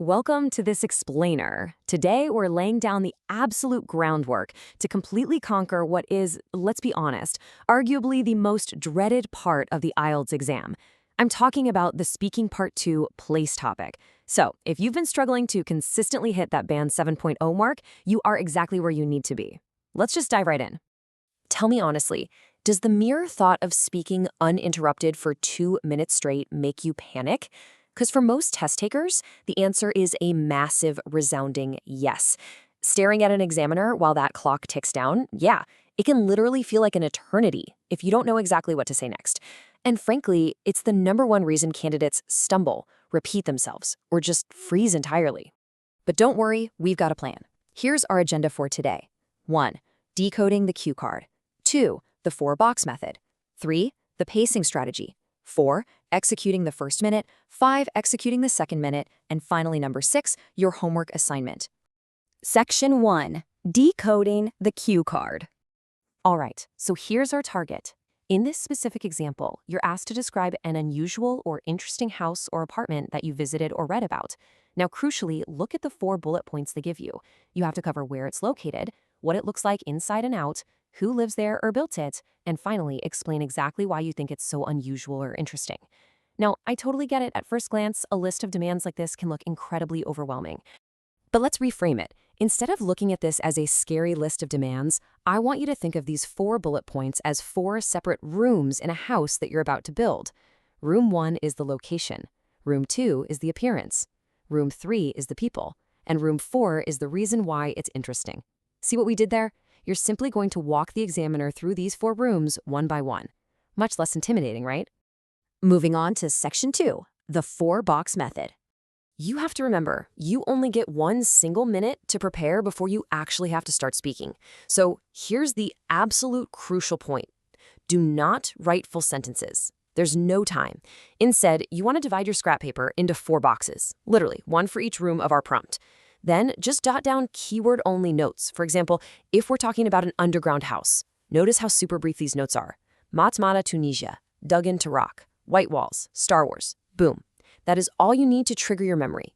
Welcome to this explainer. Today, we're laying down the absolute groundwork to completely conquer what is, let's be honest, arguably the most dreaded part of the IELTS exam. I'm talking about the Speaking Part 2 place topic. So, if you've been struggling to consistently hit that band 7.0 mark, you are exactly where you need to be. Let's just dive right in. Tell me honestly, does the mere thought of speaking uninterrupted for 2 minutes straight make you panic? Because for most test takers, the answer is a massive, resounding yes. Staring at an examiner while that clock ticks down, yeah, it can literally feel like an eternity if you don't know exactly what to say next. And frankly, it's the #1 reason candidates stumble, repeat themselves, or just freeze entirely. But don't worry, we've got a plan. Here's our agenda for today. 1. Decoding the cue card. 2. The 4-box method. 3. The pacing strategy. 4. Executing the first minute. 5. Executing the second minute. And finally, number 6, your homework assignment. Section 1. Decoding the cue card. All right, so here's our target. In this specific example, you're asked to describe an unusual or interesting house or apartment that you visited or read about. Now, crucially, look at the 4 bullet points they give you. You have to cover where it's located, what it looks like inside and out, who lives there or built it, and finally, explain exactly why you think it's so unusual or interesting. Now, I totally get it. At first glance, a list of demands like this can look incredibly overwhelming. But let's reframe it. Instead of looking at this as a scary list of demands, I want you to think of these 4 bullet points as 4 separate rooms in a house that you're about to build. Room 1 is the location. Room 2 is the appearance. Room 3 is the people. And room 4 is the reason why it's interesting. See what we did there? You're simply going to walk the examiner through these 4 rooms one by one. Much less intimidating, right? Moving on to Section 2, the 4-box method. You have to remember, you only get 1 single minute to prepare before you actually have to start speaking. So here's the absolute crucial point. Do not write full sentences. There's no time. Instead, you want to divide your scrap paper into 4 boxes, literally 1 for each room of our prompt. Then just jot down keyword-only notes. For example, if we're talking about an underground house, notice how super brief these notes are. Matmata, Tunisia, dug into rock, white walls, Star Wars, boom. That is all you need to trigger your memory.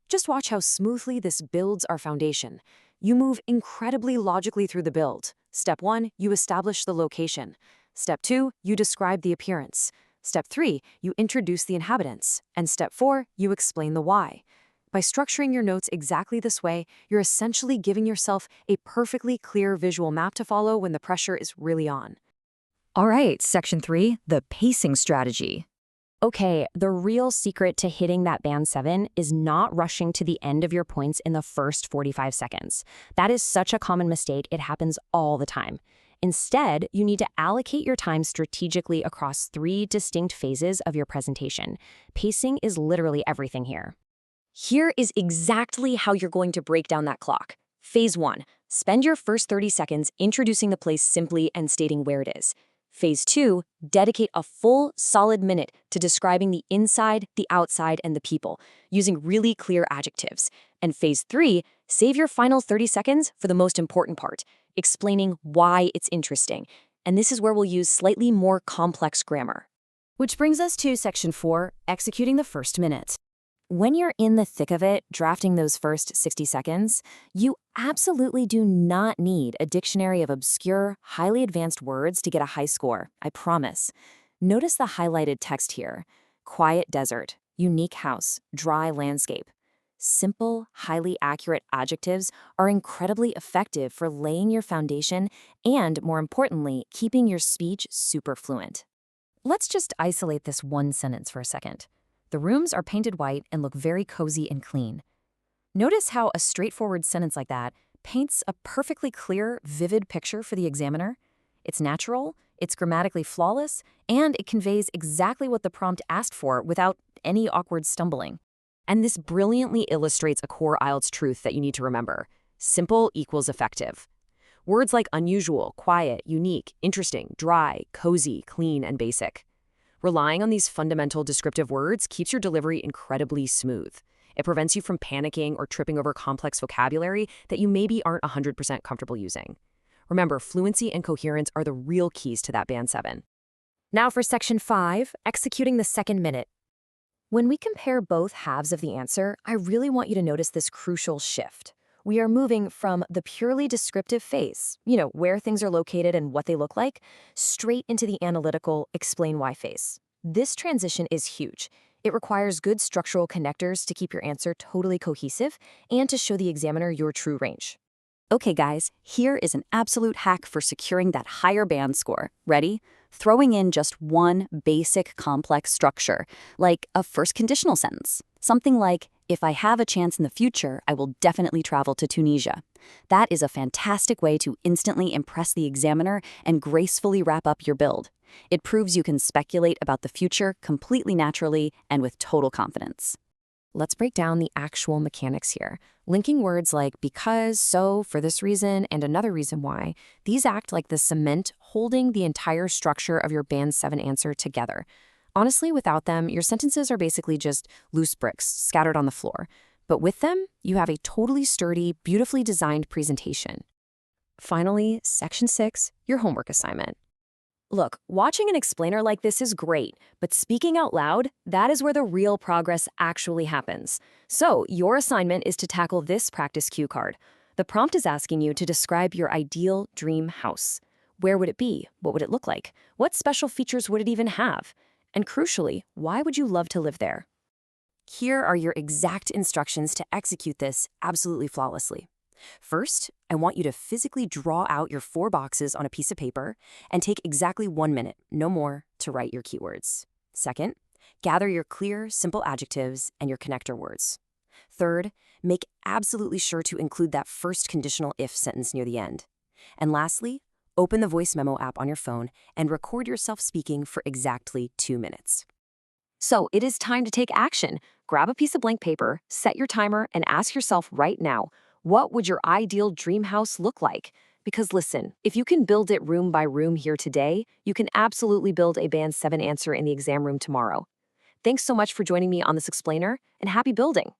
Just watch how smoothly this builds our foundation. You move incredibly logically through the build. Step 1, you establish the location. Step 2, you describe the appearance. Step 3, you introduce the inhabitants. And step 4, you explain the why. By structuring your notes exactly this way, you're essentially giving yourself a perfectly clear visual map to follow when the pressure is really on. All right, Section 3, the pacing strategy. Okay, the real secret to hitting that band 7 is not rushing to the end of your points in the first 45 seconds. That is such a common mistake, it happens all the time. Instead, you need to allocate your time strategically across 3 distinct phases of your presentation. Pacing is literally everything here. Here is exactly how you're going to break down that clock. Phase 1, spend your first 30 seconds introducing the place simply and stating where it is. Phase 2, dedicate a full, solid minute to describing the inside, the outside, and the people, using really clear adjectives. And Phase 3, save your final 30 seconds for the most important part, explaining why it's interesting. And this is where we'll use slightly more complex grammar. Which brings us to Section 4, executing the first minute. When you're in the thick of it, drafting those first 60 seconds, you absolutely do not need a dictionary of obscure, highly advanced words to get a high score, I promise. Notice the highlighted text here. Quiet desert, unique house, dry landscape. Simple, highly accurate adjectives are incredibly effective for laying your foundation and, more importantly, keeping your speech super fluent. Let's just isolate this one sentence for a second. The rooms are painted white and look very cozy and clean. Notice how a straightforward sentence like that paints a perfectly clear, vivid picture for the examiner. It's natural, it's grammatically flawless, and it conveys exactly what the prompt asked for without any awkward stumbling. And this brilliantly illustrates a core IELTS truth that you need to remember. Simple equals effective. Words like unusual, quiet, unique, interesting, dry, cozy, clean, and basic. Relying on these fundamental descriptive words keeps your delivery incredibly smooth. It prevents you from panicking or tripping over complex vocabulary that you maybe aren't 100% comfortable using. Remember, fluency and coherence are the real keys to that band 7. Now for Section 5, executing the second minute. When we compare both halves of the answer, I really want you to notice this crucial shift. We are moving from the purely descriptive phase, where things are located and what they look like, straight into the analytical explain why phase. This transition is huge. It requires good structural connectors to keep your answer totally cohesive and to show the examiner your true range. Okay, guys, here is an absolute hack for securing that higher band score. Ready? Throwing in just one basic complex structure, like a first conditional sentence. Something like, if I have a chance in the future, I will definitely travel to Tunisia. That is a fantastic way to instantly impress the examiner and gracefully wrap up your build. It proves you can speculate about the future completely naturally and with total confidence. Let's break down the actual mechanics here. Linking words like because, so, for this reason, and another reason why, these act like the cement holding the entire structure of your Band 7 answer together. Honestly, without them, your sentences are basically just loose bricks scattered on the floor. But with them, you have a totally sturdy, beautifully designed presentation. Finally, Section 6, your homework assignment. Look, watching an explainer like this is great, but speaking out loud, that is where the real progress actually happens. So, your assignment is to tackle this practice cue card. The prompt is asking you to describe your ideal dream house. Where would it be? What would it look like? What special features would it even have? And crucially, why would you love to live there? Here are your exact instructions to execute this absolutely flawlessly. First, I want you to physically draw out your 4 boxes on a piece of paper and take exactly 1 minute, no more, to write your keywords. Second, gather your clear, simple adjectives and your connector words. Third, make absolutely sure to include that first conditional if sentence near the end. And lastly, open the voice memo app on your phone and record yourself speaking for exactly 2 minutes. So it is time to take action. Grab a piece of blank paper, set your timer, and ask yourself right now, what would your ideal dream house look like? Because listen, if you can build it room by room here today, you can absolutely build a Band 7 answer in the exam room tomorrow. Thanks so much for joining me on this explainer, and happy building!